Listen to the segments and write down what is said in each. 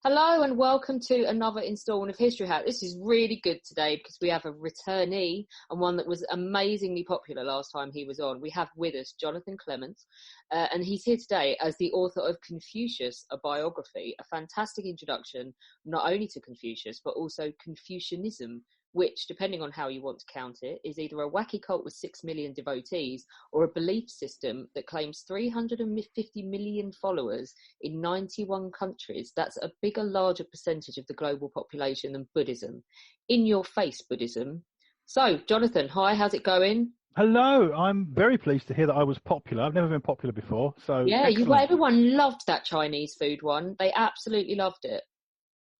Hello and welcome to another instalment of History Hack. This is really good today because we have a returnee and one that was amazingly popular last time he was on. We have with us Jonathan Clements, and he's here today as the author of Confucius, a biography, a fantastic introduction not only to Confucius but also Confucianism, which, depending on how you want to count it, is either a wacky cult with 6 million devotees or a belief system that claims 350 million followers in 91 countries. That's a bigger, larger percentage of the global population than Buddhism. In your face, Buddhism. So, Jonathan, hi, how's it going? Hello, I'm very pleased to hear that I was popular. I've never been popular before, so yeah, everyone loved that Chinese food one. They absolutely loved it.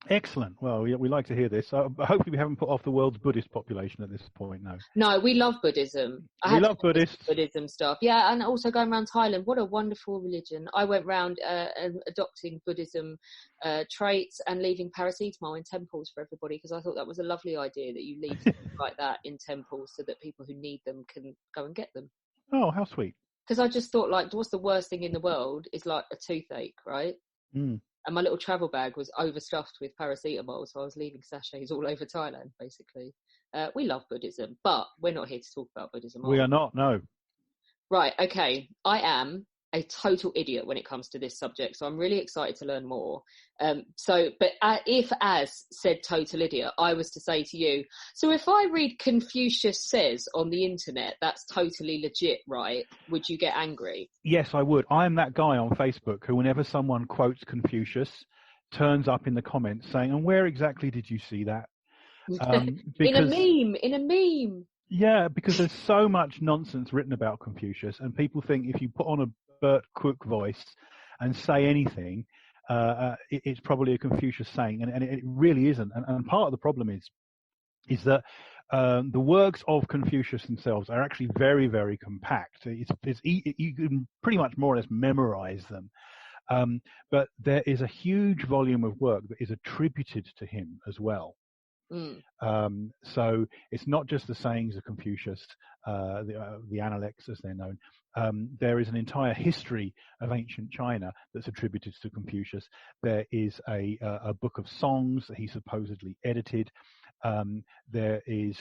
Excellent. Well, we like to hear this. Hopefully we haven't put off the world's Buddhist population at this point, no. No, we love Buddhism. We love Buddhism stuff. Yeah, and also going around Thailand. What a wonderful religion. I went round adopting Buddhism traits and leaving paracetamol in temples for everybody because I thought that was a lovely idea that you leave things like that in temples so that people who need them can go and get them. Oh, how sweet. Because I just thought, like, what's the worst thing in the world is like a toothache, right? Mm. And my little travel bag was overstuffed with paracetamol, so I was leaving sachets all over Thailand, basically. We love Buddhism, but we're not here to talk about Buddhism. We are not, no. Right, okay. I am a total idiot when it comes to this subject, so I'm really excited to learn more. If, as said total idiot, I was to say to you, so if I read Confucius Says on the internet, that's totally legit, right? Would you get angry? Yes, I would. I am that guy on Facebook who, whenever someone quotes Confucius, turns up in the comments saying, and where exactly did you see that? In a meme. Yeah, because there's so much nonsense written about Confucius, and people think if you put on a Bert Cook voice and say anything, it's probably a Confucius saying, and it really isn't. And part of the problem is that the works of Confucius themselves are actually very, very compact. You can pretty much more or less memorize them. But there is a huge volume of work that is attributed to him as well. Mm. So it's not just the sayings of Confucius, the Analects as they're known. There is an entire history of ancient China that's attributed to Confucius. There is a book of songs that he supposedly edited. There is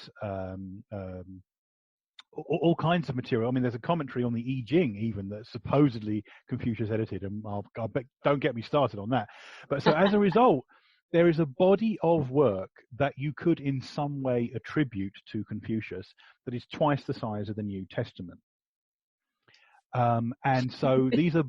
all kinds of material. I mean, there's a commentary on the I Ching even that supposedly Confucius edited, and I bet, don't get me started on that. But so as a result, there is a body of work that you could in some way attribute to Confucius that is twice the size of the New Testament. And so these are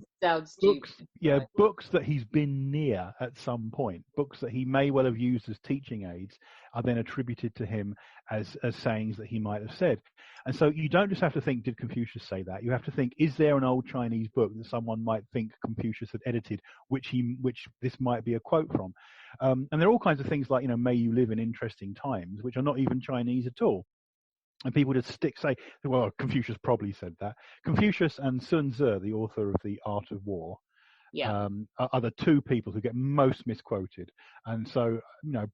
books that he's been near at some point, books that he may well have used as teaching aids are then attributed to him as sayings that he might have said. And so you don't just have to think, did Confucius say that? You have to think, is there an old Chinese book that someone might think Confucius had edited, which this might be a quote from? And there are all kinds of things like, may you live in interesting times, which are not even Chinese at all. And people just say, well, Confucius probably said that. Confucius and Sun Tzu, the author of The Art of War, are the two people who get most misquoted. And so,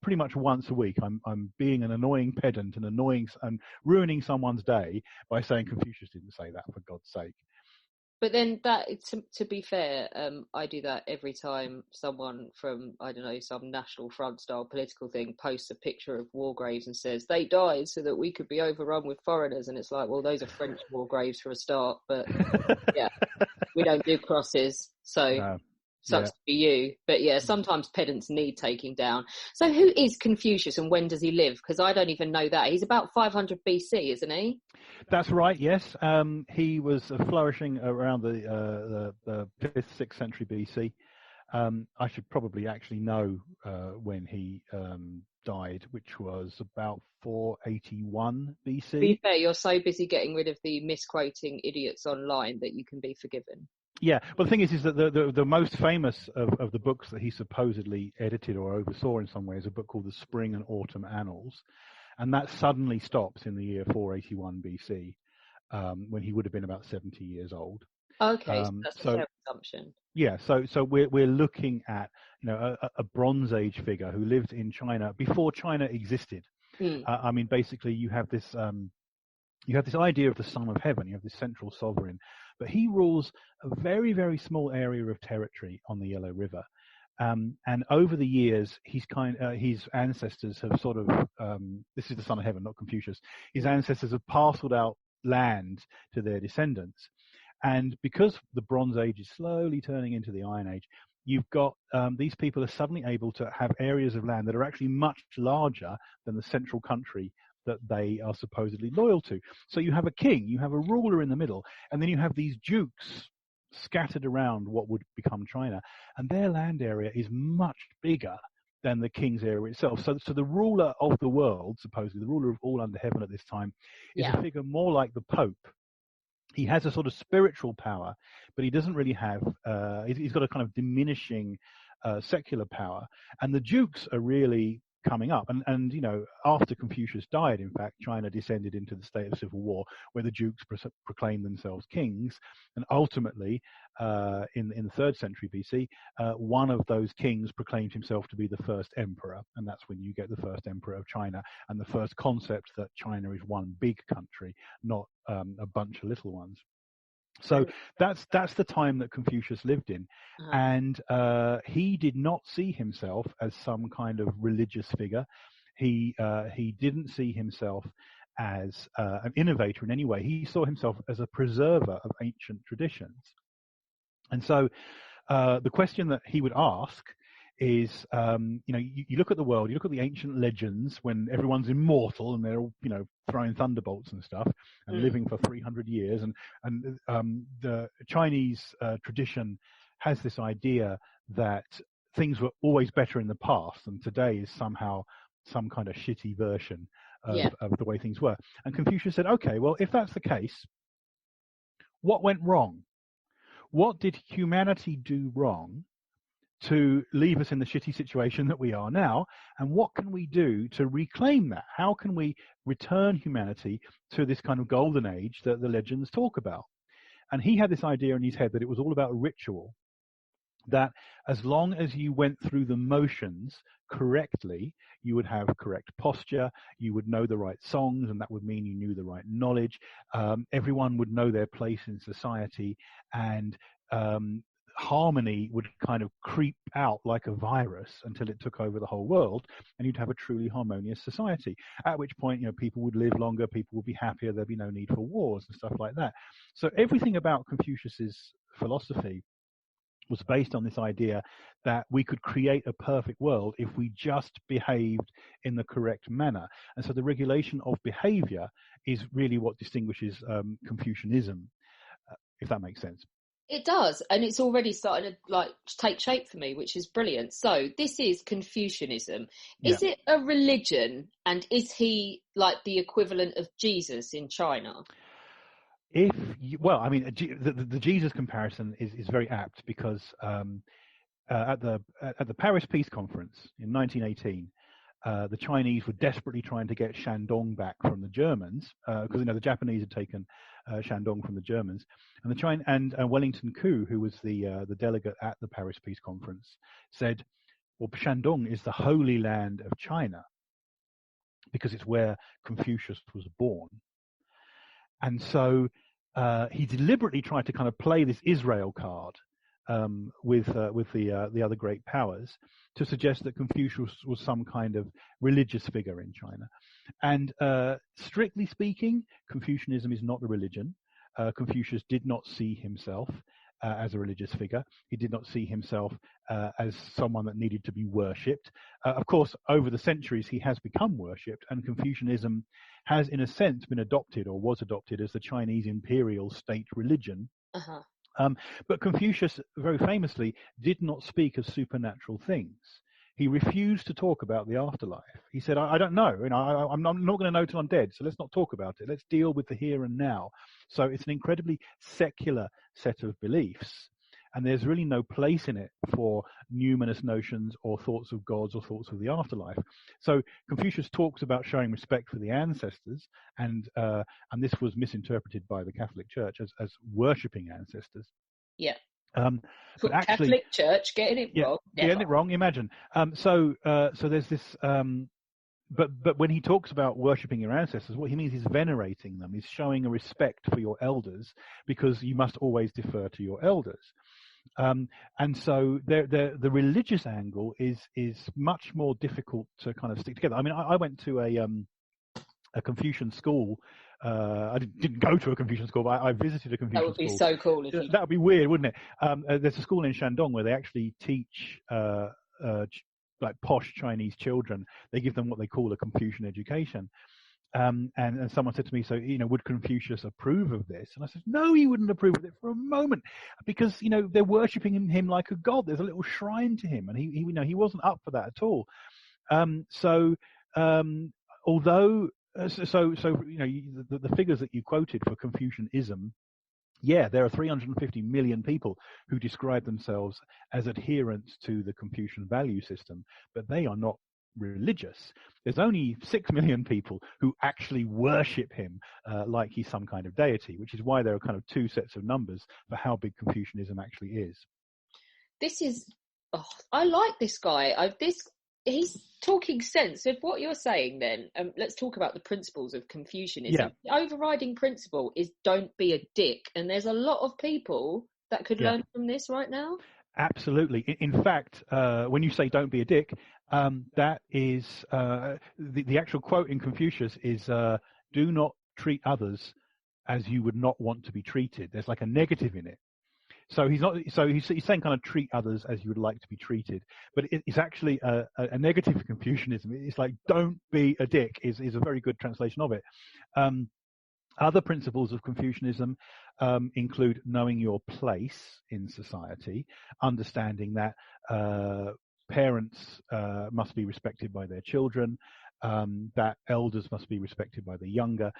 pretty much once a week, I'm being an annoying pedant and ruining someone's day by saying Confucius didn't say that, for God's sake. But then that, to be fair, I do that every time someone from, I don't know, some National Front style political thing posts a picture of war graves and says, they died so that we could be overrun with foreigners. And it's like, well, those are French war graves for a start. But yeah, we don't do crosses. So sucks to be you. But yeah, sometimes pedants need taking down. So who is Confucius and when does he live? Because I don't even know that. He's about 500 BC, isn't he? That's right, yes. He was flourishing around the 5th, 6th century BC. I should probably actually know when he died, which was about 481 BC. To be fair, you're so busy getting rid of the misquoting idiots online that you can be forgiven. Yeah, well, the thing is that the most famous of the books that he supposedly edited or oversaw in some way is a book called The Spring and Autumn Annals. And that suddenly stops in the year 481 BC, when he would have been about 70 years old. Okay, so that's a fair assumption. Yeah, so we're looking at a Bronze Age figure who lived in China before China existed. I mean, basically, you have this idea of the Son of Heaven. You have this central sovereign, but he rules a very, very small area of territory on the Yellow River. And over the years, his ancestors have sort of, this is the son of heaven, not Confucius, his ancestors have parceled out land to their descendants. And because the Bronze Age is slowly turning into the Iron Age, you've got these people are suddenly able to have areas of land that are actually much larger than the central country that they are supposedly loyal to. So you have a king, you have a ruler in the middle, and then you have these dukes scattered around what would become China, and their land area is much bigger than the king's area itself. So the ruler of the world, supposedly the ruler of all under heaven at this time, is a figure more like the Pope. He has a sort of spiritual power, but he doesn't really have, he's got a kind of diminishing secular power. And the dukes are really coming up. And after Confucius died, in fact, China descended into the state of civil war, where the dukes proclaimed themselves kings. And ultimately, in the 3rd century BC, one of those kings proclaimed himself to be the first emperor. And that's when you get the first emperor of China, and the first concept that China is one big country, not a bunch of little ones. So that's the time that Confucius lived in, and he did not see himself as some kind of religious figure. He didn't see himself as an innovator in any way. He saw himself as a preserver of ancient traditions. And so the question that he would ask is, you look at the world, you look at the ancient legends when everyone's immortal and they're all, throwing thunderbolts and stuff and living for 300 years. And the Chinese tradition has this idea that things were always better in the past, and today is somehow some kind of shitty version of the way things were. And Confucius said, okay, well, if that's the case, what went wrong? What did humanity do wrong to leave us in the shitty situation that we are now, and what can we do to reclaim that? How can we return humanity to this kind of golden age that the legends talk about? And he had this idea in his head that it was all about ritual, that as long as you went through the motions correctly, you would have correct posture, you would know the right songs, and that would mean you knew the right knowledge. Everyone would know their place in society, and harmony would kind of creep out like a virus until it took over the whole world, and you'd have a truly harmonious society, at which point people would live longer, people would be happier, there'd be no need for wars and stuff like that. So everything about Confucius's philosophy was based on this idea that we could create a perfect world if we just behaved in the correct manner. And so the regulation of behavior is really what distinguishes Confucianism, if that makes sense. It does, and it's already starting to take shape for me, which is brilliant. So this is Confucianism. Is it a religion, and is he like the equivalent of Jesus in China? The Jesus comparison is very apt, because at the Paris Peace Conference in 1918, the Chinese were desperately trying to get Shandong back from the Germans, because the Japanese had taken Shandong from the Germans, and Wellington Koo, who was the delegate at the Paris Peace Conference, said, "Well, Shandong is the holy land of China because it's where Confucius was born." And so he deliberately tried to kind of play this Israel card with the other great powers to suggest that Confucius was some kind of religious figure in China. And strictly speaking, Confucianism is not a religion. Confucius did not see himself as a religious figure. He did not see himself as someone that needed to be worshipped. Of course, over the centuries, he has become worshipped, and Confucianism has, in a sense, been adopted, or was adopted, as the Chinese imperial state religion. But Confucius, very famously, did not speak of supernatural things. He refused to talk about the afterlife. He said, I don't know. I'm not going to know till I'm dead, so let's not talk about it. Let's deal with the here and now. So it's an incredibly secular set of beliefs, and there's really no place in it for numinous notions or thoughts of gods or thoughts of the afterlife. So Confucius talks about showing respect for the ancestors, and this was misinterpreted by the Catholic Church as worshipping ancestors. Yeah. But actually, Catholic Church getting it wrong. Getting it wrong. Imagine. So there's this. But when he talks about worshipping your ancestors, what he means is venerating them, is showing a respect for your elders, because you must always defer to your elders. And so the religious angle is much more difficult to kind of stick together. I mean, I went to a Confucian school. I didn't go to a Confucian school, but I visited a Confucian school. That would be so cool if you... That would be weird, wouldn't it? There's a school in Shandong where they actually teach like posh Chinese children. They give them what they call a Confucian education. And someone said to me, so, would Confucius approve of this? And I said, no, he wouldn't approve of it for a moment, because, they're worshipping him like a god. There's a little shrine to him, and he wasn't up for that at all. Although, the figures that you quoted for Confucianism, yeah, there are 350 million people who describe themselves as adherents to the Confucian value system, but they are not religious. There's only 6 million people who actually worship him like he's some kind of deity, which is why there are kind of two sets of numbers for how big Confucianism actually is. I like this guy. He's talking sense. So if what you're saying then, let's talk about the principles of Confucianism. Yeah. The overriding principle is don't be a dick. And there's a lot of people that could learn from this right now. Absolutely. In fact, when you say don't be a dick, that is the actual quote in Confucius is do not treat others as you would not want to be treated. There's like a negative in it. So he's saying kind of treat others as you would like to be treated, but it's actually a negative of Confucianism. It's like don't be a dick is a very good translation of it. Other principles of Confucianism include knowing your place in society, understanding that parents must be respected by their children, that elders must be respected by the younger,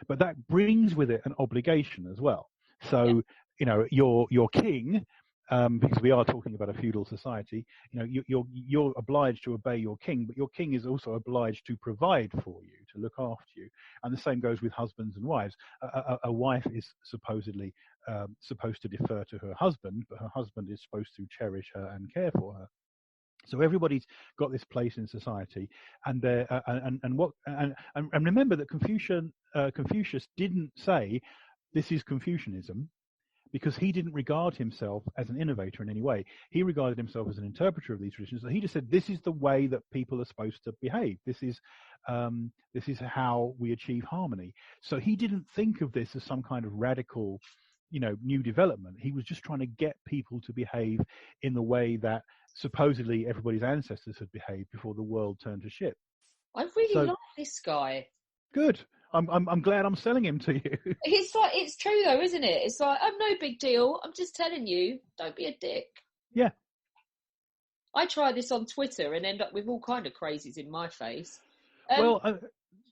but that brings with it an obligation as well. So, your king, because we are talking about a feudal society, you're obliged to obey your king, but your king is also obliged to provide for you, to look after you. And the same goes with husbands and wives. A wife is supposedly supposed to defer to her husband, but her husband is supposed to cherish her and care for her. So everybody's got this place in society, and remember that Confucius didn't say this is Confucianism, because he didn't regard himself as an innovator in any way. He regarded himself as an interpreter of these traditions. So he just said, this is the way that people are supposed to behave. This is how we achieve harmony. So he didn't think of this as some kind of radical, new development. He was just trying to get people to behave in the way that supposedly everybody's ancestors had behaved before the world turned to shit. I really like this guy. Good. I'm glad I'm selling him to you. It's true though, isn't it? It's like, I'm no big deal. I'm just telling you, don't be a dick. Yeah. I try this on Twitter and end up with all kind of crazies in my face. Go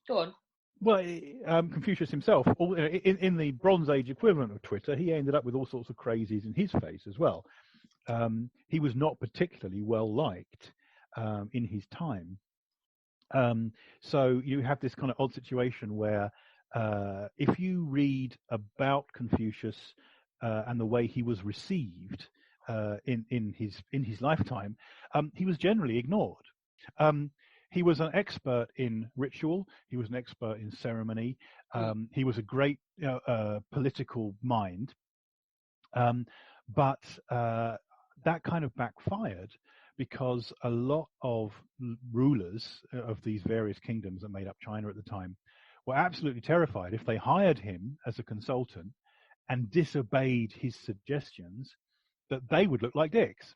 on. Well, Confucius himself, in the Bronze Age equivalent of Twitter, he ended up with all sorts of crazies in his face as well. He was not particularly well liked in his time. So you have this kind of odd situation where if you read about Confucius and the way he was received in his lifetime, he was generally ignored. He was an expert in ritual. He was an expert in ceremony. He was a great political mind. But that kind of backfired, because a lot of rulers of these various kingdoms that made up China at the time were absolutely terrified if they hired him as a consultant and disobeyed his suggestions, that they would look like dicks.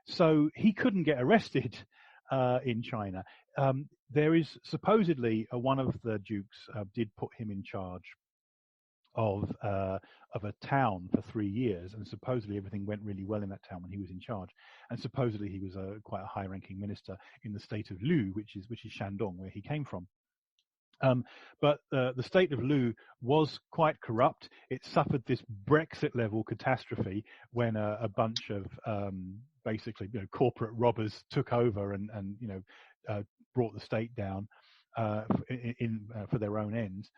So he couldn't get arrested in China. There is supposedly one of the dukes did put him in charge of a town for 3 years, and supposedly everything went really well in that town when he was in charge. And supposedly he was quite a high-ranking minister in the state of Lu, which is Shandong, where he came from. But the state of Lu was quite corrupt. It suffered this Brexit-level catastrophe when a bunch of basically corporate robbers took over and brought the state down for their own ends.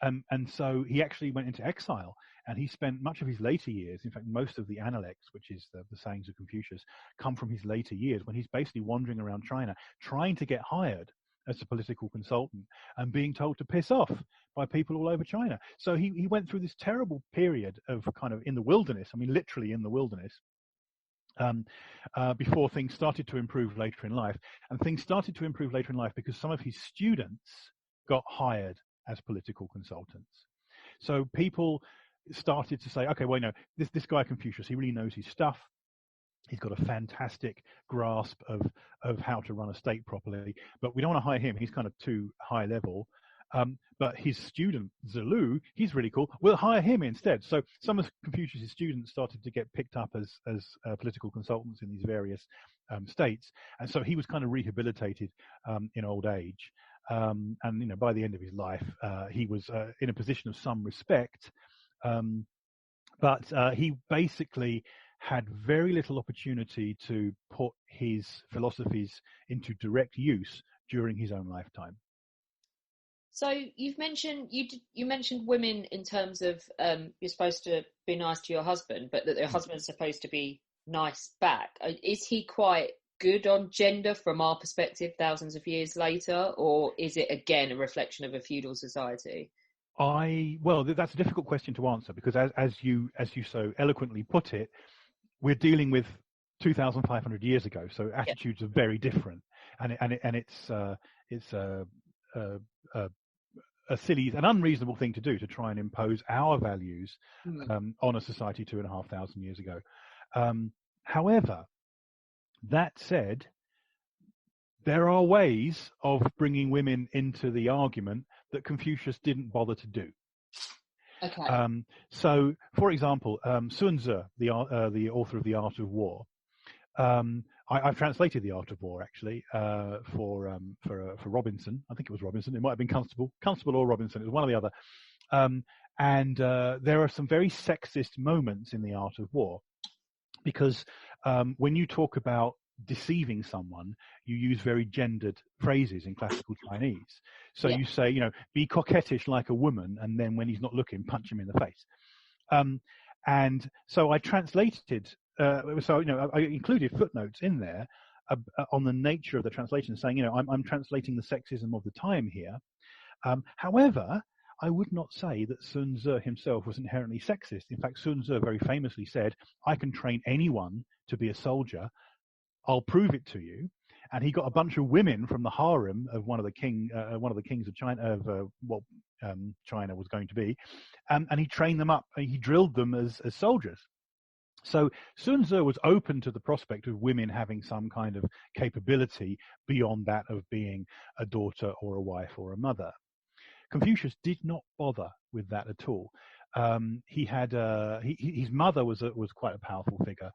And so he actually went into exile, and he spent much of his later years, in fact, most of the Analects, which is the sayings of Confucius, come from his later years, when he's basically wandering around China trying to get hired as a political consultant and being told to piss off by people all over China. So he went through this terrible period of kind of in the wilderness, I mean, literally in the wilderness, before things started to improve later in life. And things started to improve later in life because some of his students got hired as political consultants. So people started to say, okay, well, this guy Confucius, he really knows his stuff. He's got a fantastic grasp of how to run a state properly, but we don't want to hire him. He's kind of too high level. But his student, Zelu, he's really cool. We'll hire him instead. So some of Confucius' students started to get picked up as political consultants in these various states. And so he was kind of rehabilitated in old age. And, by the end of his life, he was in a position of some respect. But he basically had very little opportunity to put his philosophies into direct use during his own lifetime. So you mentioned women in terms of you're supposed to be nice to your husband, but that your husband's supposed to be nice back. Is he quite good on gender from our perspective thousands of years later, or is it again a reflection of a feudal society? Well, that's a difficult question to answer because as you so eloquently put it, we're dealing with 2,500 years ago, so attitudes are very different, and it's a silly, an unreasonable thing to do to try and impose our values on a society 2,500 years ago. However, that said, there are ways of bringing women into the argument that Confucius didn't bother to do. Okay. So, for example, Sun Tzu, the author of The Art of War, I've translated The Art of War actually for Robinson. I think it was Robinson. It might have been Constable or Robinson. It was one or the other. And there are some very sexist moments in The Art of War because when you talk about deceiving someone, you use very gendered phrases in classical Chinese. So you say, be coquettish like a woman, and then when he's not looking, punch him in the face. And so I translated. I included footnotes in there on the nature of the translation, saying, I'm translating the sexism of the time here. However, I would not say that Sun Tzu himself was inherently sexist. In fact, Sun Tzu very famously said, "I can train anyone to be a soldier. I'll prove it to you." And he got a bunch of women from the harem of one of the kings of China, China was going to be, and he trained them up. He drilled them as soldiers. So Sun Tzu was open to the prospect of women having some kind of capability beyond that of being a daughter or a wife or a mother. Confucius did not bother with that at all. He had his mother was quite a powerful figure.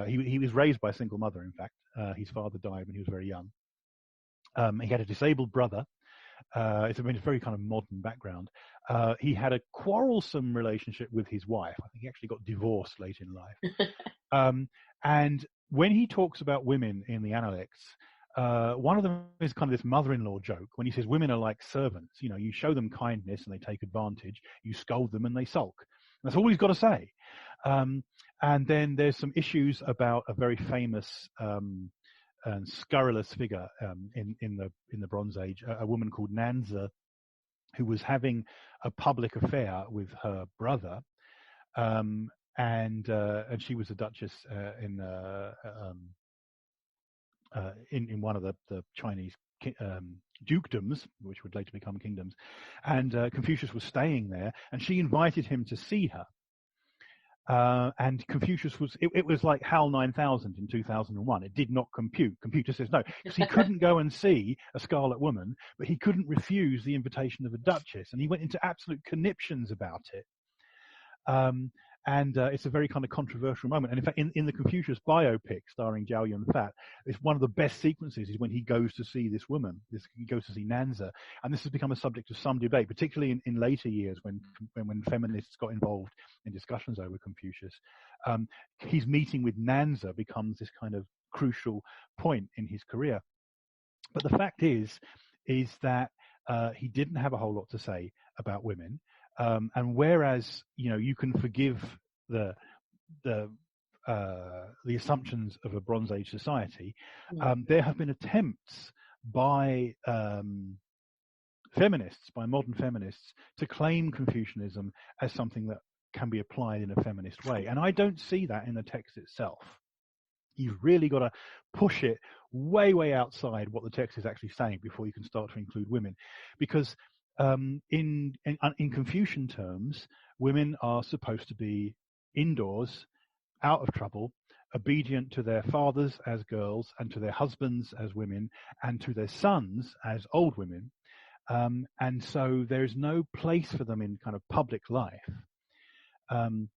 He was raised by a single mother, in fact. His father died when he was very young. He had a disabled brother. It's a very kind of modern background. He had a quarrelsome relationship with his wife. I think he actually got divorced late in life. And when he talks about women in the Analects, one of them is kind of this mother-in-law joke when he says women are like servants. You show them kindness and they take advantage. You scold them and they sulk. And that's all he's got to say. And then there's some issues about a very famous and scurrilous figure in the Bronze Age, a woman called Nanza, who was having a public affair with her brother, and she was a duchess in one of the Chinese dukedoms, which would later become kingdoms, and Confucius was staying there, and she invited him to see her. And Confucius it was like HAL 9000 in 2001. It did not compute. Computer says no, because he couldn't go and see a Scarlet Woman, but he couldn't refuse the invitation of a duchess, and he went into absolute conniptions about it. And it's a very kind of controversial moment. And in fact, in the Confucius biopic starring Zhao Yunfat, it's one of the best sequences is when he goes to see this woman. He goes to see Nanza, and this has become a subject of some debate, particularly in later years when feminists got involved in discussions over Confucius. His meeting with Nanza becomes this kind of crucial point in his career. But the fact is that he didn't have a whole lot to say about women. And whereas you can forgive the assumptions of a Bronze Age society, there have been attempts by feminists, by modern feminists, to claim Confucianism as something that can be applied in a feminist way. And I don't see that in the text itself. You've really got to push it way, way outside what the text is actually saying before you can start to include women. Because in Confucian terms, women are supposed to be indoors, out of trouble, obedient to their fathers as girls, and to their husbands as women, and to their sons as old women. And so there is no place for them in kind of public life. And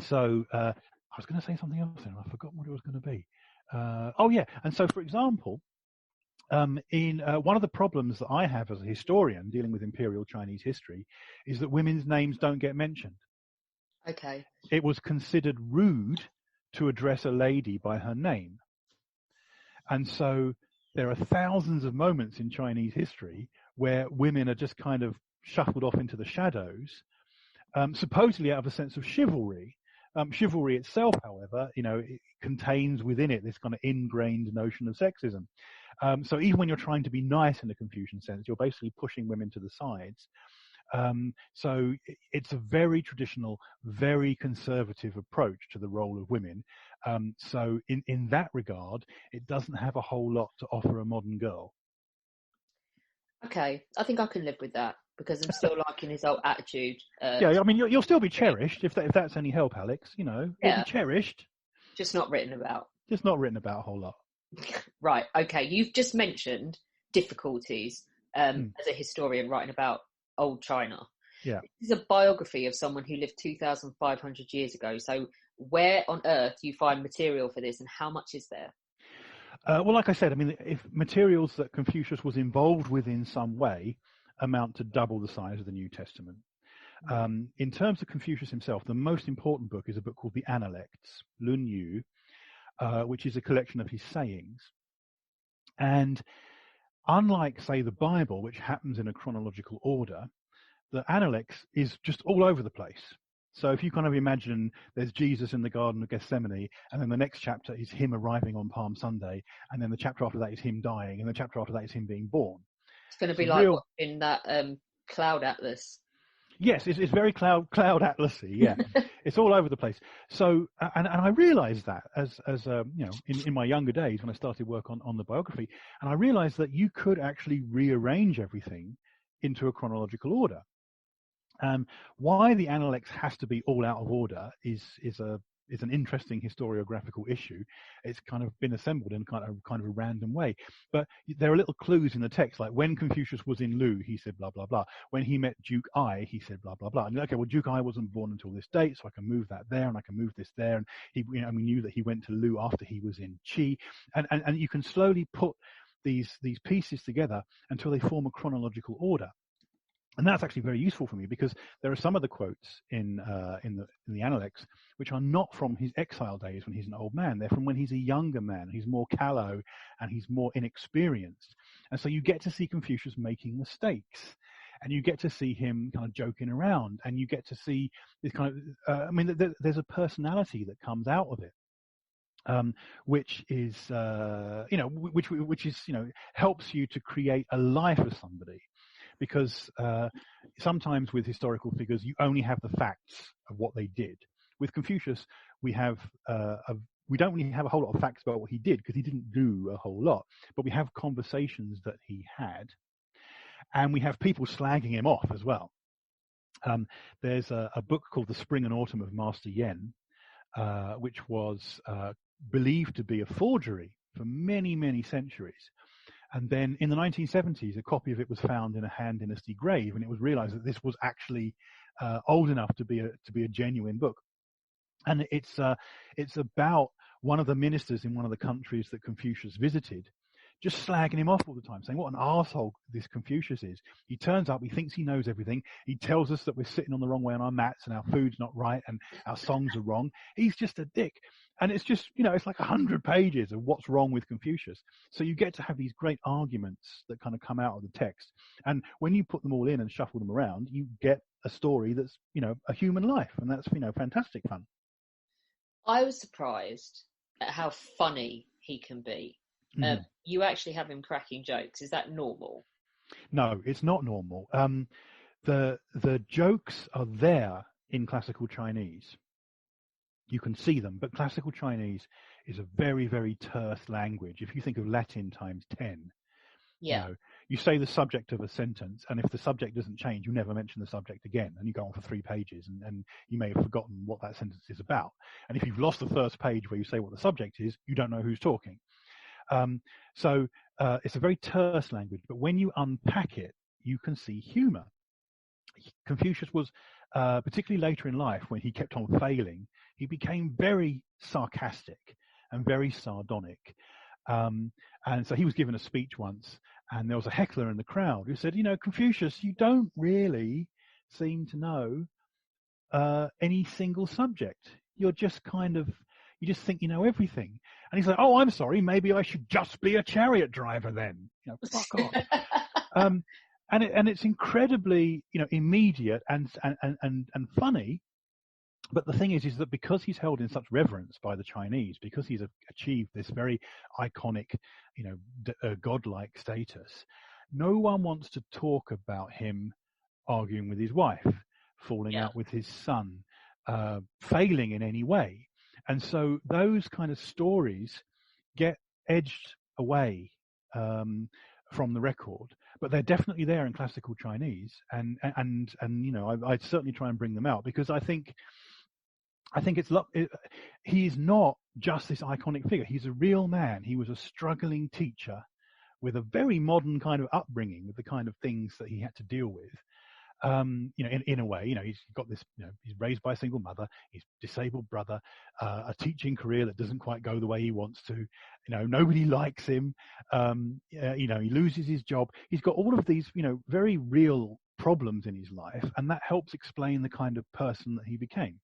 so I was going to say something else and I forgot what it was going to be. And so, for example, in one of the problems that I have as a historian dealing with imperial Chinese history is that women's names don't get mentioned. Okay. It was considered rude to address a lady by her name. And so there are thousands of moments in Chinese history where women are just kind of shuffled off into the shadows, supposedly out of a sense of chivalry. Chivalry itself, however, it contains within it this kind of ingrained notion of sexism. So even when you're trying to be nice in a Confucian sense, you're basically pushing women to the sides. So it's a very traditional, very conservative approach to the role of women. So in that regard, it doesn't have a whole lot to offer a modern girl. Okay, I think I can live with that because I'm still liking his old attitude. Yeah, I mean, you'll still be cherished if that's any help, Alex. You'll be cherished. Just not written about. Just not written about a whole lot. Right, okay. You've just mentioned difficulties as a historian writing about old China. Yeah. This is a biography of someone who lived 2,500 years ago. So where on earth do you find material for this and how much is there? Well, like I said, I mean, if materials that Confucius was involved with in some way amount to double the size of the New Testament. In terms of Confucius himself, the most important book is a book called the Analects, Lun Yu, which is a collection of his sayings. And unlike, say, the Bible, which happens in a chronological order, the Analects is just all over the place. So if you kind of imagine there's Jesus in the Garden of Gethsemane, and then the next chapter is him arriving on Palm Sunday, and then the chapter after that is him dying, and the chapter after that is him being born. It's going to be like in that Cloud Atlas. Yes, it's very Cloud Atlasy. Yeah, it's all over the place. So, and I realised that as in my younger days when I started work on the biography, and I realised that you could actually rearrange everything into a chronological order. Why the Analects has to be all out of order is an interesting historiographical issue. It's kind of been assembled in kind of a random way. But there are little clues in the text, like when Confucius was in Lu, he said blah blah blah. When he met Duke Ai, he said blah blah blah. And okay, well Duke Ai wasn't born until this date, so I can move that there, and I can move this there. And we knew that he went to Lu after he was in Qi, and you can slowly put these pieces together until they form a chronological order. And that's actually very useful for me because there are some of the quotes in the Analects which are not from his exile days when he's an old man. They're from when he's a younger man. He's more callow and he's more inexperienced. And so you get to see Confucius making mistakes, and you get to see him kind of joking around, and you get to see this kind of there's a personality that comes out of it. Which is which is helps you to create a life of somebody. Because sometimes with historical figures, you only have the facts of what they did. With Confucius, we don't really have a whole lot of facts about what he did because he didn't do a whole lot. But we have conversations that he had, and we have people slagging him off as well. There's a book called The Spring and Autumn of Master Yen, which was believed to be a forgery for many, many centuries. And then in the 1970s, a copy of it was found in a Han Dynasty grave, and it was realized that this was actually old enough to be a genuine book. And it's about one of the ministers in one of the countries that Confucius visited, just slagging him off all the time, saying what an arsehole this Confucius is. He turns up, he thinks he knows everything. He tells us that we're sitting on the wrong way on our mats and our food's not right and our songs are wrong. He's just a dick. And it's just, it's like 100 pages of what's wrong with Confucius. So you get to have these great arguments that kind of come out of the text. And when you put them all in and shuffle them around, you get a story that's, a human life. And that's, fantastic fun. I was surprised at how funny he can be. you actually have him cracking jokes. Is that normal? No, it's not normal. The jokes are there in classical Chinese. You can see them, but classical Chinese is a very, very terse language. If you think of Latin times 10, you say the subject of a sentence, and if the subject doesn't change, you never mention the subject again, and you go on for 3 pages, and you may have forgotten what that sentence is about. And if you've lost the first page where you say what the subject is, you don't know who's talking. So it's a very terse language, but when you unpack it, you can see humor. Confucius was, particularly later in life, when he kept on failing, he became very sarcastic and very sardonic. And so he was given a speech once, and there was a heckler in the crowd who said, Confucius, you don't really seem to know any single subject. You just think you know everything. And he's like, oh, I'm sorry, maybe I should just be a chariot driver then. Fuck off. And it's incredibly, immediate and funny. But the thing is that because he's held in such reverence by the Chinese, because he's achieved this very iconic, godlike status, no one wants to talk about him arguing with his wife, falling out with his son, failing in any way. And so those kind of stories get edged away from the record, but they're definitely there in classical Chinese, and I'd certainly try and bring them out, because I think he's not just this iconic figure. He's a real man. He was a struggling teacher with a very modern kind of upbringing, with the kind of things that he had to deal with. In a way, he's got this, he's raised by a single mother, his disabled brother, a teaching career that doesn't quite go the way he wants to, nobody likes him, he loses his job. He's got all of these, very real problems in his life, and that helps explain the kind of person that he became.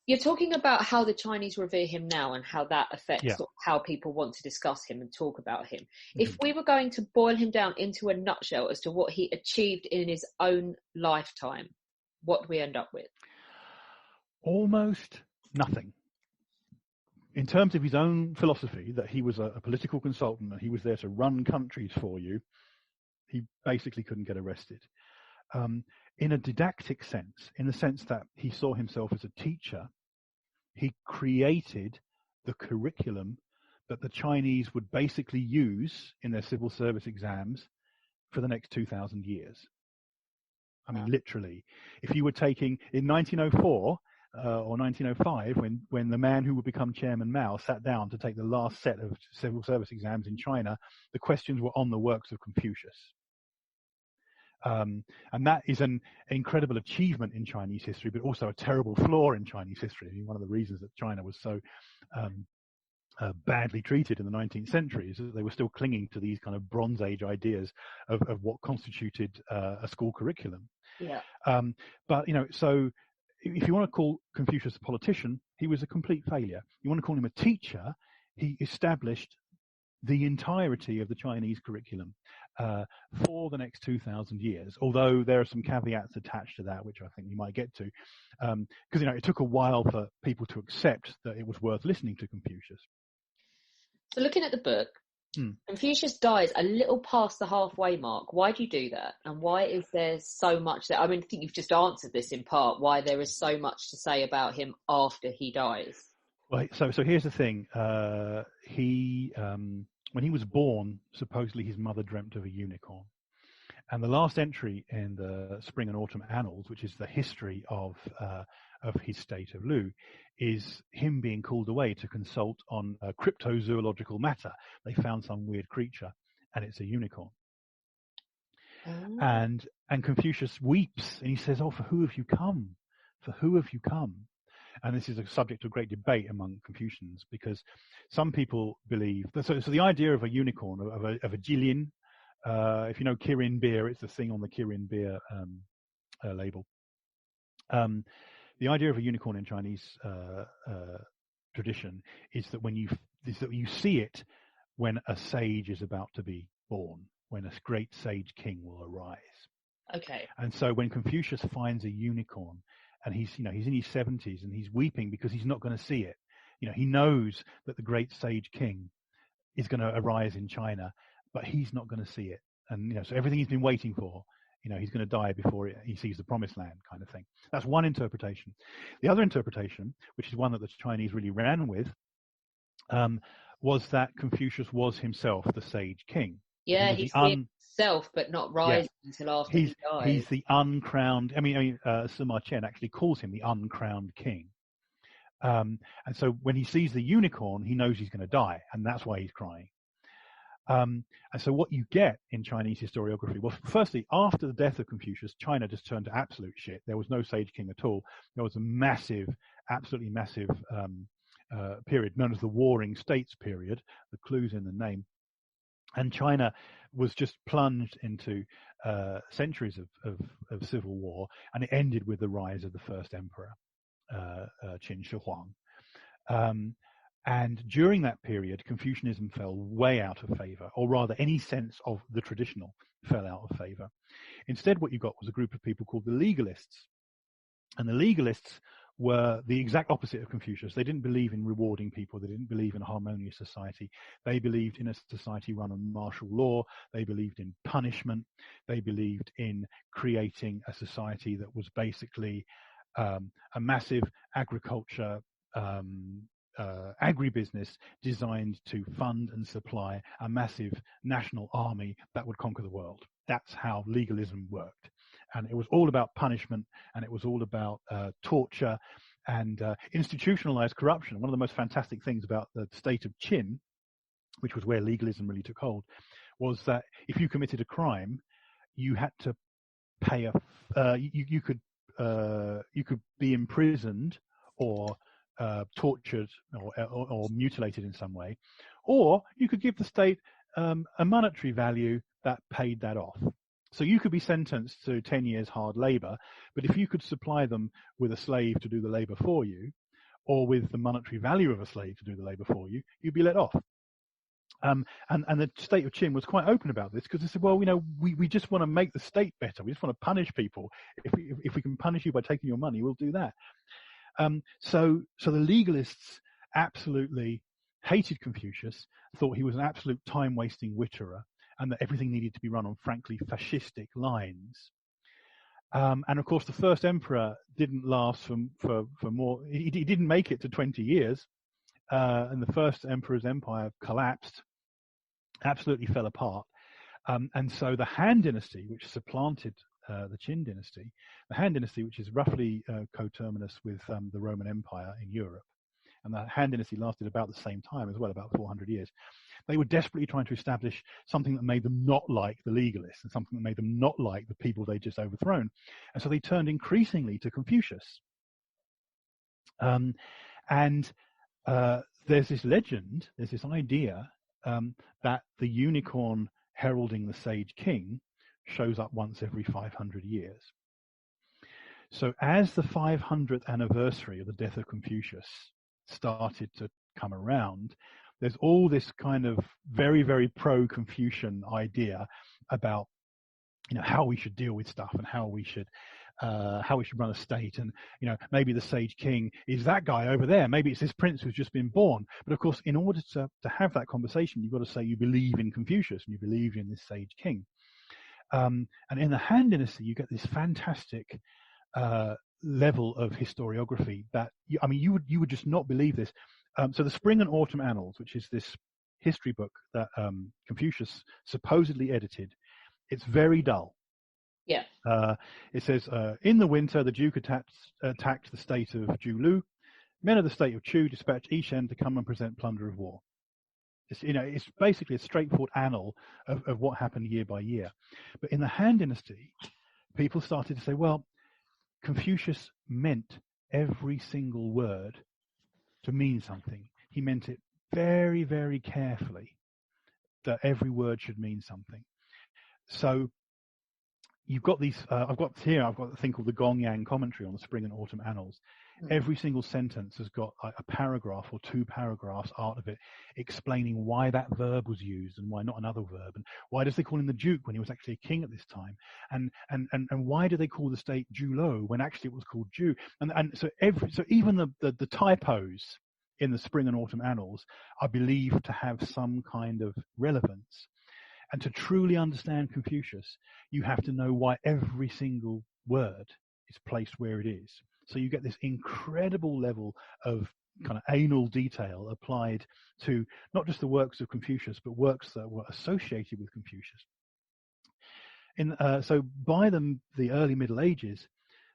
You're talking about how the Chinese revere him now and how that affects how people want to discuss him and talk about him. Mm-hmm. If we were going to boil him down into a nutshell as to what he achieved in his own lifetime, what do we end up with? Almost nothing. In terms of his own philosophy, that he was a political consultant and he was there to run countries for you, he basically couldn't get arrested. In a didactic sense, in the sense that he saw himself as a teacher, he created the curriculum that the Chinese would basically use in their civil service exams for the next 2,000 years. I mean, literally. If you were taking, in 1904 or 1905, when the man who would become Chairman Mao sat down to take the last set of civil service exams in China, the questions were on the works of Confucius. And that is an incredible achievement in Chinese history, but also a terrible flaw in Chinese history. I mean, one of the reasons that China was so badly treated in the 19th century is that they were still clinging to these kind of Bronze Age ideas of what constituted a school curriculum. Yeah. But, so if you want to call Confucius a politician, he was a complete failure. You want to call him a teacher, he established the entirety of the Chinese curriculum for the next 2,000 years, although there are some caveats attached to that, which I think we might get to, because it took a while for people to accept that it was worth listening to Confucius. So looking at the book, Confucius dies a little past the halfway mark. Why do you do that? And why is there so much I think you've just answered this in part, why there is so much to say about him after he dies. Well, so here's the thing. When he was born, supposedly his mother dreamt of a unicorn. And the last entry in the Spring and Autumn Annals, which is the history of his state of Lu, is him being called away to consult on a cryptozoological matter. They found some weird creature, and it's a unicorn. Oh. And Confucius weeps, and he says, "Oh, for who have you come? For who have you come?" And this is a subject of great debate among Confucians, because some people believe so the idea of a unicorn, of a jilin, if you know Kirin beer, it's the thing on the Kirin beer label. The idea of a unicorn in Chinese tradition is that you see it when a sage is about to be born, when a great sage king will arise. Okay. And so when Confucius finds a unicorn, and he's in his 70s and he's weeping because he's not going to see it. He knows that the great sage king is going to arise in China, but he's not going to see it. And so everything he's been waiting for, he's going to die before he sees the promised land, kind of thing. That's one interpretation. The other interpretation, which is one that the Chinese really ran with, was that Confucius was himself the sage king. Yeah, he's himself, but not rising until after he dies. He's the uncrowned. Sima Qian actually calls him the uncrowned king. And so when he sees the unicorn, he knows he's going to die, and that's why he's crying. And so what you get in Chinese historiography, well, firstly, after the death of Confucius, China just turned to absolute shit. There was no sage king at all. There was a absolutely massive period known as the Warring States period. The clue's in the name. And China was just plunged into centuries of civil war, and it ended with the rise of the first emperor, Qin Shi Huang. And during that period, Confucianism fell way out of favor, or rather any sense of the traditional fell out of favor. Instead, what you got was a group of people called the legalists. And the legalists were the exact opposite of Confucius. They didn't believe in rewarding people. They didn't believe in a harmonious society. They believed in a society run on martial law. They believed in punishment. They believed in creating a society that was basically a massive agriculture, agribusiness designed to fund and supply a massive national army that would conquer the world. That's how legalism worked. And it was all about punishment, and it was all about torture and institutionalized corruption. One of the most fantastic things about the state of Qin, which was where legalism really took hold, was that if you committed a crime, you had to pay you could be imprisoned or tortured or mutilated in some way, or you could give the state a monetary value that paid that off. So you could be sentenced to 10 years hard labor, but if you could supply them with a slave to do the labor for you, or with the monetary value of a slave to do the labor for you, you'd be let off. And the state of Qin was quite open about this, because they said, well, we just want to make the state better. We just want to punish people. If we can punish you by taking your money, we'll do that. So the legalists absolutely hated Confucius, thought he was an absolute time-wasting witterer, and that everything needed to be run on frankly fascistic lines. And of course, the first emperor didn't last for more. He didn't make it to 20 years, and the first emperor's empire collapsed, absolutely fell apart. And so the Han Dynasty, which supplanted the Qin Dynasty, the Han Dynasty, which is roughly coterminous with the Roman Empire in Europe, and the Han Dynasty lasted about the same time as well, about 400 years. They were desperately trying to establish something that made them not like the legalists and something that made them not like the people they just overthrown. And so they turned increasingly to Confucius. And there's this legend, there's this idea that the unicorn heralding the sage king shows up once every 500 years. So as the 500th anniversary of the death of Confucius started to come around, there's all this kind of very, very pro-Confucian idea about, how we should deal with stuff and how we should run a state. And, maybe the sage king is that guy over there. Maybe it's this prince who's just been born. But of course, in order to have that conversation, you've got to say you believe in Confucius and you believe in this sage king. And in the Han Dynasty, you get this fantastic level of historiography that you would just not believe this. So the Spring and Autumn Annals, which is this history book that Confucius supposedly edited, it's very dull. Yeah. It says, in the winter, the Duke attacked the state of Julu. Men of the state of Chu dispatched each end to come and present plunder of war. It's basically a straightforward annal of what happened year by year. But in the Han Dynasty, people started to say, well, Confucius meant every single word to mean something. He meant it very, very carefully, that every word should mean something. So you've got these, I've got a thing called the Gongyang commentary on the Spring and Autumn Annals. Every single sentence has got a paragraph or two paragraphs out of it explaining why that verb was used and why not another verb, and why does they call him the Duke when he was actually a king at this time, and why do they call the state Julo when actually it was called Ju, and so even the typos in the Spring and Autumn Annals are believed to have some kind of relevance. And to truly understand Confucius, you have to know why every single word is placed where it is. So you get this incredible level of kind of anal detail applied to not just the works of Confucius, but works that were associated with Confucius. So by the early Middle Ages,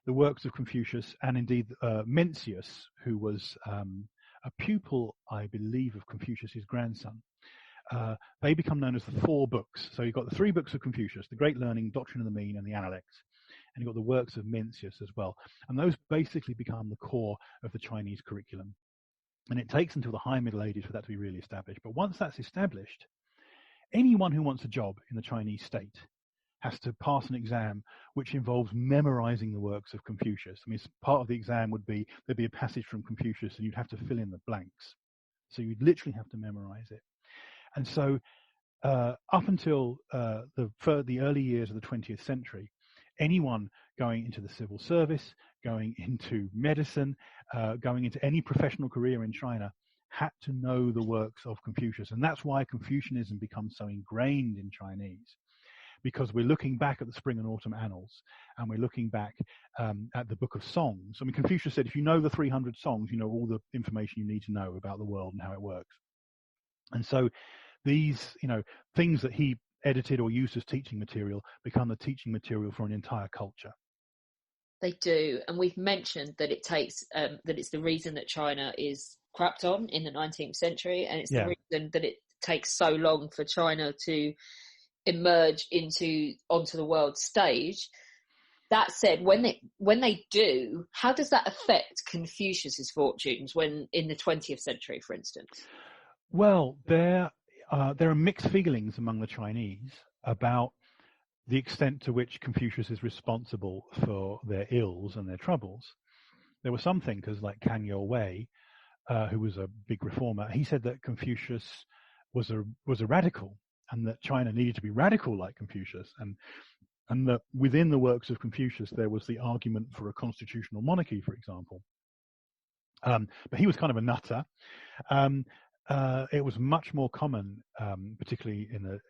the works of Confucius, and indeed Mencius, who was a pupil, I believe, of Confucius's grandson, they become known as the four books. So you've got the three books of Confucius, the Great Learning, Doctrine of the Mean, and the Analects. And you've got the works of Mencius as well. And those basically become the core of the Chinese curriculum. And it takes until the High Middle Ages for that to be really established. But once that's established, anyone who wants a job in the Chinese state has to pass an exam which involves memorizing the works of Confucius. I mean, part of the exam would be, there'd be a passage from Confucius and you'd have to fill in the blanks. So you'd literally have to memorize it. And so up until the early years of the 20th century, anyone going into the civil service, going into medicine, going into any professional career in China had to know the works of Confucius. And that's why Confucianism becomes so ingrained in Chinese, because we're looking back at the Spring and Autumn Annals, and we're looking back at the Book of Songs. I mean, Confucius said, if you know the 300 songs, you know all the information you need to know about the world and how it works. And so these, things that he edited or used as teaching material become the teaching material for an entire culture. They do, and we've mentioned that it takes that it's the reason that China is crapped on in the 19th century, and it's the reason that it takes so long for China to emerge onto the world stage. That said, when they do, how does that affect Confucius's fortunes when in the 20th century, for instance? Well, there are mixed feelings among the Chinese about the extent to which Confucius is responsible for their ills and their troubles. There were some thinkers like Kang Youwei, who was a big reformer. He said that Confucius was a radical, and that China needed to be radical like Confucius, and that within the works of Confucius there was the argument for a constitutional monarchy, for example. But he was kind of a nutter. It was much more common, particularly in the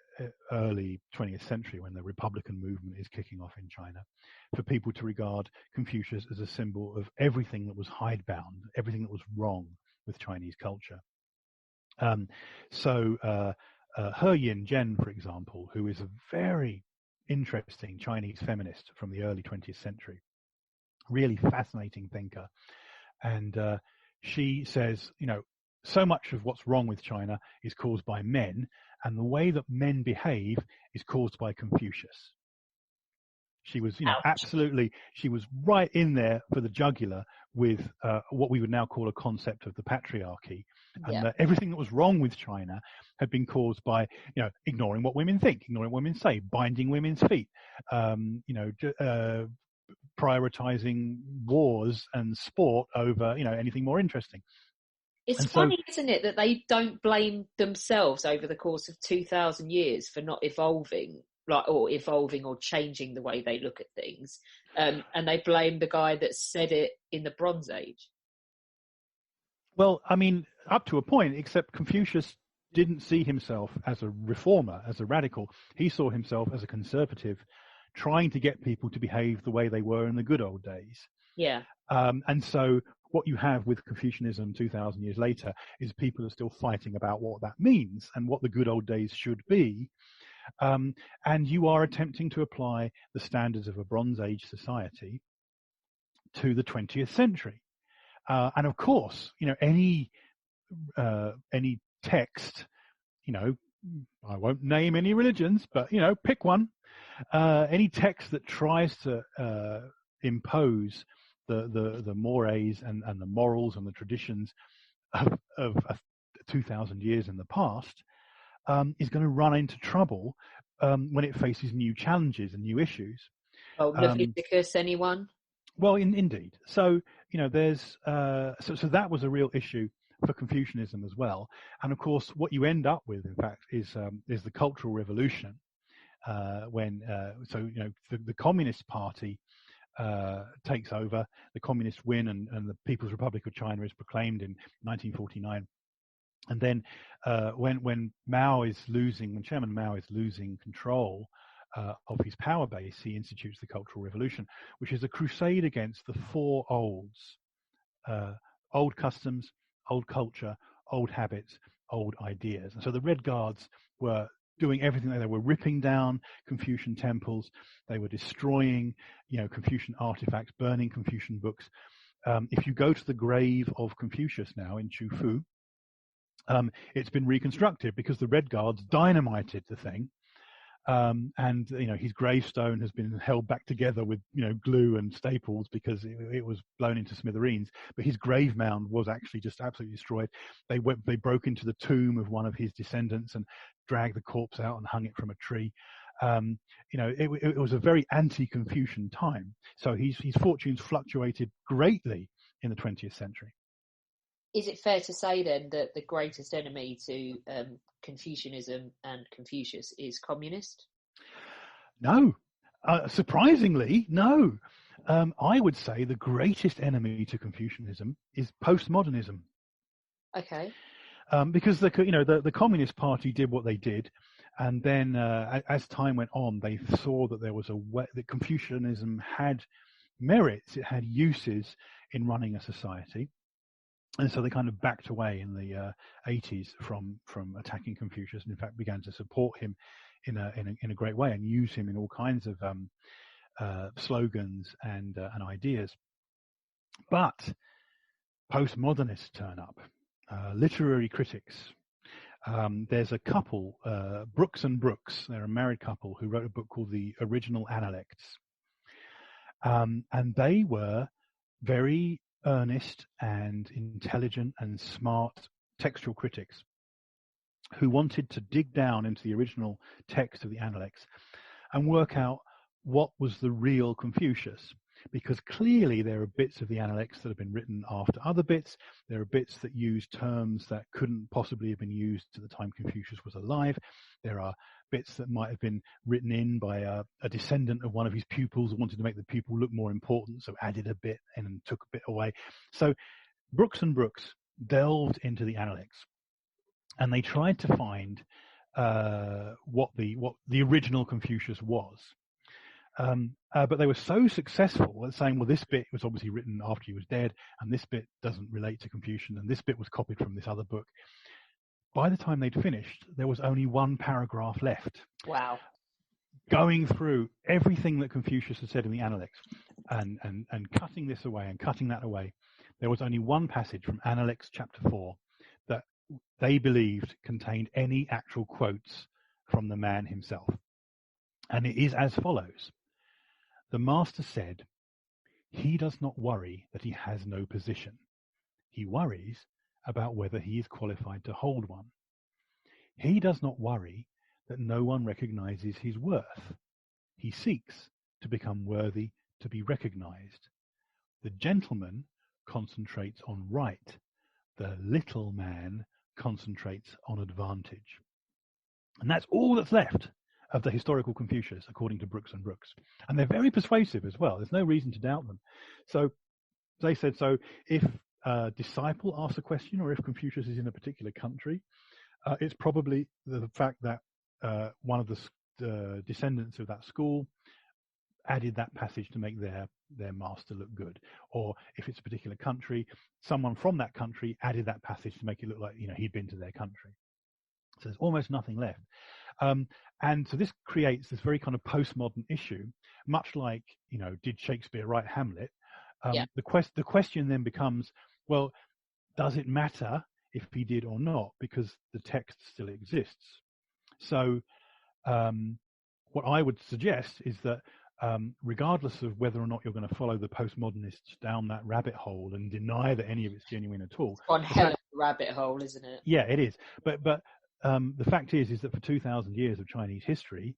early 20th century when the Republican movement is kicking off in China, for people to regard Confucius as a symbol of everything that was hidebound, everything that was wrong with Chinese culture. So He Yinzhen, for example, who is a very interesting Chinese feminist from the early 20th century, really fascinating thinker. And she says, so much of what's wrong with China is caused by men, and the way that men behave is caused by Confucius. She was, absolutely, she was right in there for the jugular with what we would now call a concept of the patriarchy, and that everything that was wrong with China had been caused by, ignoring what women think, ignoring what women say, binding women's feet, prioritizing wars and sport over, anything more interesting. It's funny, isn't it, that they don't blame themselves over the course of 2,000 years for not evolving or changing the way they look at things. And they blame the guy that said it in the Bronze Age. Well, I mean, up to a point, except Confucius didn't see himself as a reformer, as a radical. He saw himself as a conservative, trying to get people to behave the way they were in the good old days. Yeah. And so what you have with Confucianism 2,000 years later is people are still fighting about what that means and what the good old days should be. And you are attempting to apply the standards of a Bronze Age society to the 20th century. And of course, any text, I won't name any religions, but, pick one. Any text that tries to impose the mores and the morals and the traditions of 2,000 years in the past is going to run into trouble when it faces new challenges and new issues. Oh, Leviticus, anyone? Well, indeed. So, there's so that was a real issue for Confucianism as well. And of course, what you end up with, in fact, is the Cultural Revolution, when the Communist Party takes over. The communists win, and the People's Republic of China is proclaimed in 1949. And then when Mao is losing, when Chairman Mao is losing control of his power base, he institutes the Cultural Revolution, which is a crusade against the four olds: old customs, old culture, old habits, old ideas. And so the Red Guards were doing everything. They were ripping down Confucian temples. They were destroying, Confucian artifacts, burning Confucian books. If you go to the grave of Confucius now in Chufu, it's been reconstructed because the Red Guards dynamited the thing. And his gravestone has been held back together with glue and staples because it was blown into smithereens. But his grave mound was actually just absolutely destroyed. They broke into the tomb of one of his descendants and dragged the corpse out and hung it from a tree. It was a very anti-Confucian time. So his fortunes fluctuated greatly in the 20th century. Is it fair to say then that the greatest enemy to Confucianism and Confucius is communist? No. Surprisingly, no. I would say the greatest enemy to Confucianism is postmodernism. Okay. Because the Communist Party did what they did, and then as time went on, they saw that there was a way that Confucianism had merits, it had uses in running a society. And so they kind of backed away in the 80s from attacking Confucius, and in fact began to support him in a great way and use him in all kinds of slogans and ideas. But postmodernists turn up, literary critics. There's a couple, Brooks and Brooks. They're a married couple who wrote a book called The Original Analects, and they were very earnest and intelligent and smart textual critics who wanted to dig down into the original text of the Analects and work out what was the real Confucius. Because clearly there are bits of the Analects that have been written after other bits. There are bits that use terms that couldn't possibly have been used at the time Confucius was alive. There are bits that might have been written in by a descendant of one of his pupils who wanted to make the pupil look more important, so added a bit and took a bit away. So Brooks and Brooks delved into the Analects, and they tried to find what the original Confucius was. But they were so successful at saying, well, this bit was obviously written after he was dead, and this bit doesn't relate to Confucius, and this bit was copied from this other book. By the time they'd finished, there was only one paragraph left. Wow. Going through everything that Confucius had said in the Analects and cutting this away and cutting that away, there was only one passage from Analects chapter 4 that they believed contained any actual quotes from the man himself. And it is as follows. The master said, "He does not worry that he has no position. He worries about whether he is qualified to hold one. He does not worry that no one recognizes his worth. He seeks to become worthy to be recognized. The gentleman concentrates on right. The little man concentrates on advantage." And that's all that's left of the historical Confucius, according to Brooks and Brooks. And they're very persuasive as well. There's no reason to doubt them. So they said, so if a disciple asks a question, or if Confucius is in a particular country, it's probably the fact that one of the descendants of that school added that passage to make their master look good. Or if it's a particular country, someone from that country added that passage to make it look like he'd been to their country. So there's almost nothing left. And so this creates this very kind of postmodern issue, much like, did Shakespeare write Hamlet? The question then becomes, well, does it matter if he did or not? Because the text still exists. So what I would suggest is that regardless of whether or not you're going to follow the postmodernists down that rabbit hole and deny that any of it's genuine at all. One hell of a rabbit hole, isn't it? Yeah, it is. But the fact is that for 2,000 years of Chinese history,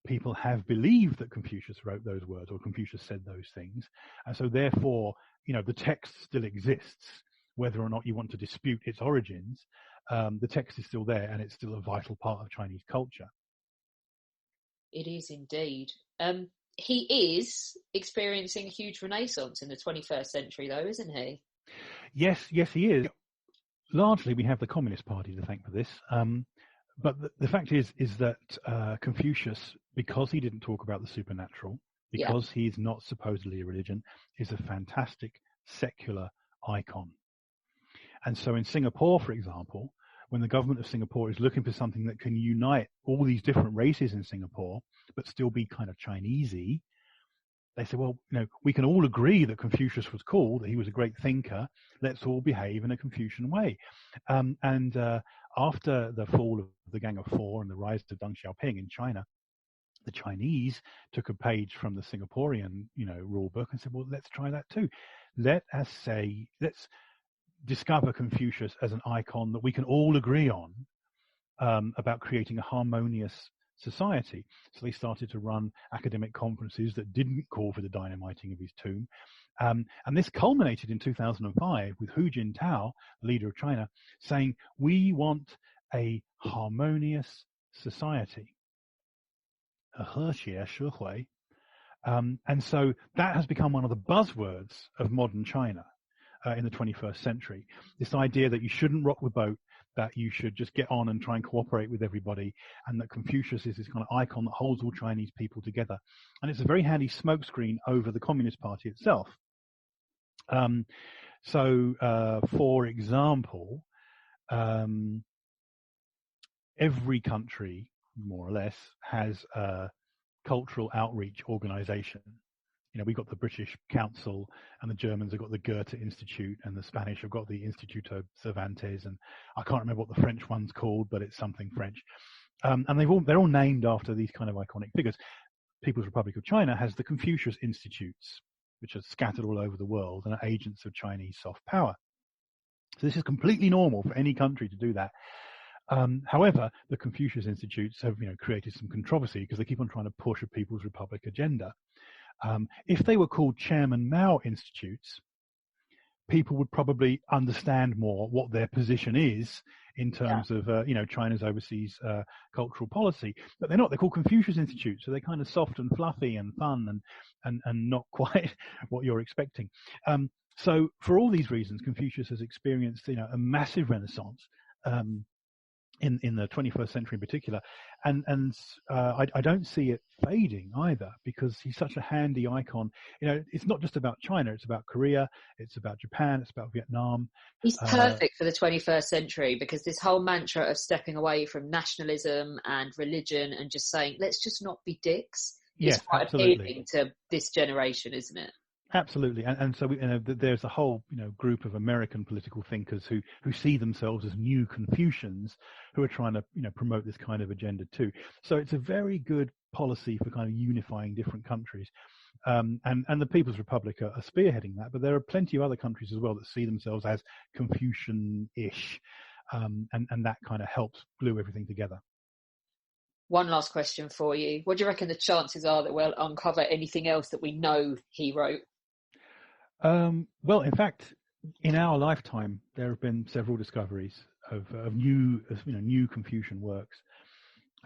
people have believed that Confucius wrote those words or Confucius said those things. And so therefore, the text still exists, whether or not you want to dispute its origins. The text is still there, and it's still a vital part of Chinese culture. It is indeed. he is experiencing a huge renaissance in the 21st century, though, isn't he? Yes, he is. Largely, we have the Communist Party to thank for this. But the fact is that Confucius, because he didn't talk about the supernatural, because he's not supposedly a religion, is a fantastic secular icon. And so in Singapore, for example, when the government of Singapore is looking for something that can unite all these different races in Singapore, but still be kind of Chinesey, they say, well, we can all agree that Confucius was cool, that he was a great thinker. Let's all behave in a Confucian way. After the fall of the Gang of Four and the rise of Deng Xiaoping in China, the Chinese took a page from the Singaporean, rule book and said, well, let's try that too. Let's discover Confucius as an icon that we can all agree on, about creating a harmonious society. So they started to run academic conferences that didn't call for the dynamiting of his tomb. And this culminated in 2005 with Hu Jintao, the leader of China, saying, we want a harmonious society. And so that has become one of the buzzwords of modern China in the 21st century. This idea that you shouldn't rock the boat, that you should just get on and try and cooperate with everybody, and that Confucius is this kind of icon that holds all Chinese people together. And it's a very handy smokescreen over the Communist Party itself. For example, every country, more or less, has a cultural outreach organization. We've got the British Council, and the Germans have got the Goethe Institute, and the Spanish have got the Instituto Cervantes, and I can't remember what the French one's called, but it's something French. And they're all named after these kind of iconic figures. People's Republic of China has the Confucius Institutes, which are scattered all over the world and are agents of Chinese soft power. So this is completely normal for any country to do that. However, the Confucius Institutes have created some controversy because they keep on trying to push a People's Republic agenda. If they were called Chairman Mao Institutes, people would probably understand more what their position is in terms of China's overseas cultural policy. But they're not. They're called Confucius Institutes, so they're kind of soft and fluffy and fun and not quite what you're expecting. So for all these reasons, Confucius has experienced a massive renaissance. In the 21st century in particular, and I don't see it fading either, because he's such a handy icon. It's not just about China, it's about Korea, it's about Japan, it's about Vietnam. He's perfect for the 21st century, because this whole mantra of stepping away from nationalism and religion and just saying, let's just not be dicks, is quite appealing to this generation, isn't it? Absolutely, and so there's a whole group of American political thinkers who see themselves as new Confucians, who are trying to promote this kind of agenda too. So it's a very good policy for kind of unifying different countries, and the People's Republic are spearheading that. But there are plenty of other countries as well that see themselves as Confucian-ish, and that kind of helps glue everything together. One last question for you: what do you reckon the chances are that we'll uncover anything else that we know he wrote? Well, in fact, in our lifetime, there have been several discoveries of new Confucian works.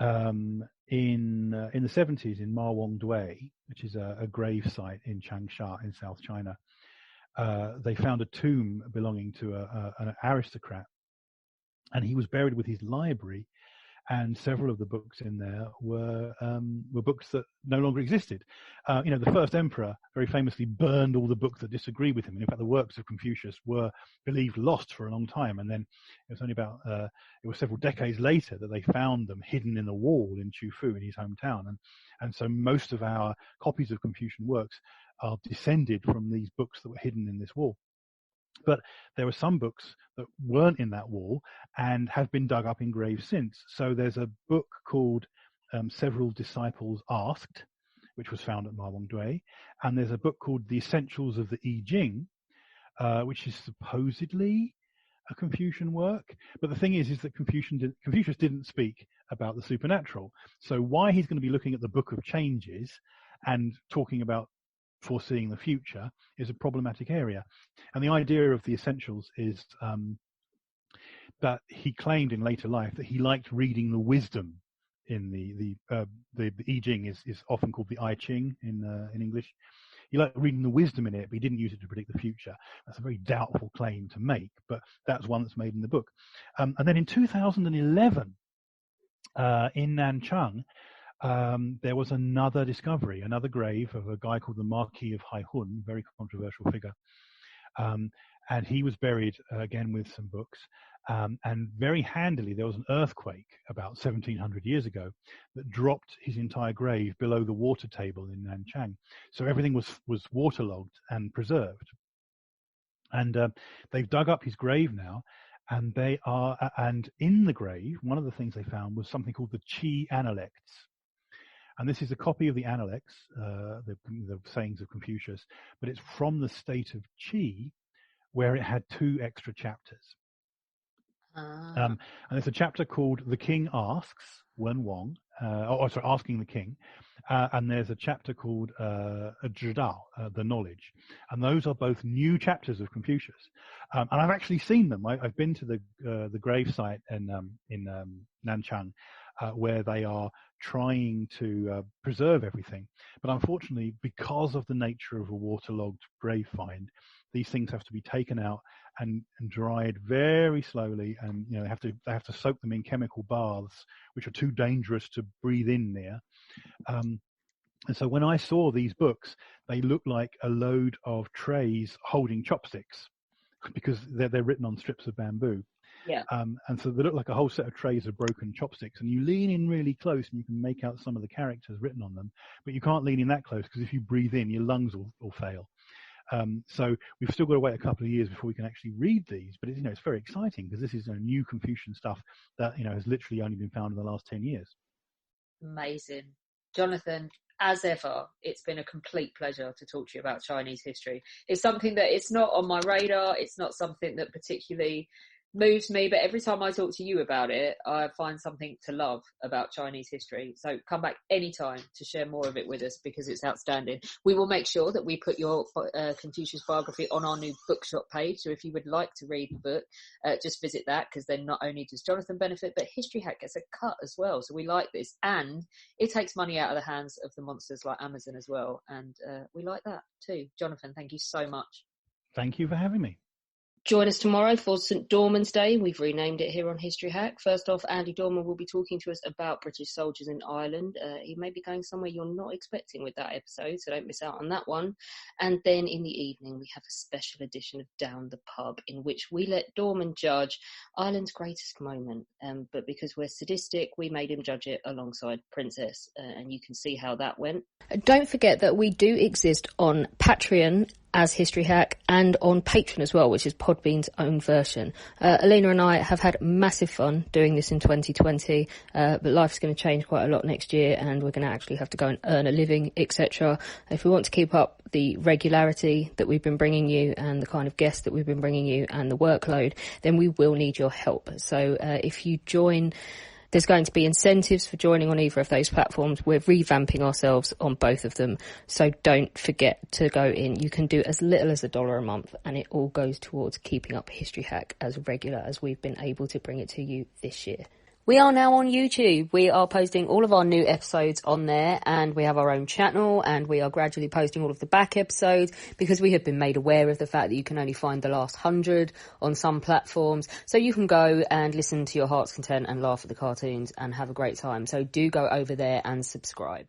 In the 70s, in Ma Wong Dui, which is a grave site in Changsha in South China, they found a tomb belonging to an aristocrat, and he was buried with his library. And several of the books in there were books that no longer existed. The first emperor very famously burned all the books that disagree with him. And in fact, the works of Confucius were believed lost for a long time. And then it was only it was several decades later that they found them hidden in the wall in Chufu, in his hometown. And so most of our copies of Confucian works are descended from these books that were hidden in this wall. But there were some books that weren't in that wall and have been dug up in graves since. So there's a book called Several Disciples Asked, which was found at Ma Wong Dui, and there's a book called The Essentials of the I Ching, which is supposedly a Confucian work. But the thing is that Confucius didn't speak about the supernatural. So why he's going to be looking at the Book of Changes and talking about foreseeing the future is a problematic area. And the idea of the essentials is that he claimed in later life that he liked reading the wisdom in the I Ching is often called the I Ching in English. You like reading the wisdom in it, but he didn't use it to predict the future. That's a very doubtful claim to make, but that's one that's made in the book. And then in 2011, in Nanchang, there was another discovery, another grave of a guy called the Marquis of Haihun, very controversial figure. And he was buried again with some books. And very handily, there was an earthquake about 1700 years ago that dropped his entire grave below the water table in Nanchang. So everything was waterlogged and preserved. And they've dug up his grave now, and and in the grave, one of the things they found was something called the Qi Analects. And this is a copy of the Analects, the sayings of Confucius, but it's from the state of Qi, where it had 2 extra chapters. And there's a chapter called The King Asks, Wen Wong, Asking the King. And there's a chapter called Zhidao, the Knowledge. And those are both new chapters of Confucius. And I've actually seen them. I've been to the grave site in Nanchang, where they are trying to preserve everything. But unfortunately, because of the nature of a waterlogged grave find, these things have to be taken out and dried very slowly, and they have to soak them in chemical baths, which are too dangerous to breathe in near. And so when I saw these books, they looked like a load of trays holding chopsticks, because they're written on strips of bamboo. Yeah. And so they look like a whole set of trays of broken chopsticks, and you lean in really close and you can make out some of the characters written on them, but you can't lean in that close because if you breathe in, your lungs will fail. So we've still got to wait a couple of years before we can actually read these, but it's very exciting because this is new Confucian stuff that has literally only been found in the last 10 years. Amazing. Jonathan, as ever, it's been a complete pleasure to talk to you about Chinese history. It's something that it's not on my radar. It's not something that particularly moves me, but every time I talk to you about it, I find something to love about Chinese history. So come back anytime to share more of it with us, because it's outstanding. We will make sure that we put your Confucius biography on our new bookshop page. So if you would like to read the book, just visit that, because then not only does Jonathan benefit, but History Hack gets a cut as well. So we like this, and it takes money out of the hands of the monsters like Amazon as well. And we like that too. Jonathan, thank you so much. Thank you for having me. Join us tomorrow for St Dorman's Day. We've renamed it here on History Hack. First off, Andy Dorman will be talking to us about British soldiers in Ireland. He may be going somewhere you're not expecting with that episode, so don't miss out on that one. And then in the evening, we have a special edition of Down the Pub, in which we let Dorman judge Ireland's greatest moment. But because we're sadistic, we made him judge it alongside Princess, and you can see how that went. Don't forget that we do exist on Patreon as History Hack, and on Patreon as well, which is Podbean's own version. Alina and I have had massive fun doing this in 2020, but life's going to change quite a lot next year, and we're going to actually have to go and earn a living, etc. If we want to keep up the regularity that we've been bringing you, and the kind of guests that we've been bringing you, and the workload, then we will need your help. So if you join, there's going to be incentives for joining on either of those platforms. We're revamping ourselves on both of them, so don't forget to go in. You can do as little as $1 a month, and it all goes towards keeping up History Hack as regular as we've been able to bring it to you this year. We are now on YouTube. We are posting all of our new episodes on there, and we have our own channel, and we are gradually posting all of the back episodes, because we have been made aware of the fact that you can only find the last 100 on some platforms. So you can go and listen to your heart's content and laugh at the cartoons and have a great time. So do go over there and subscribe.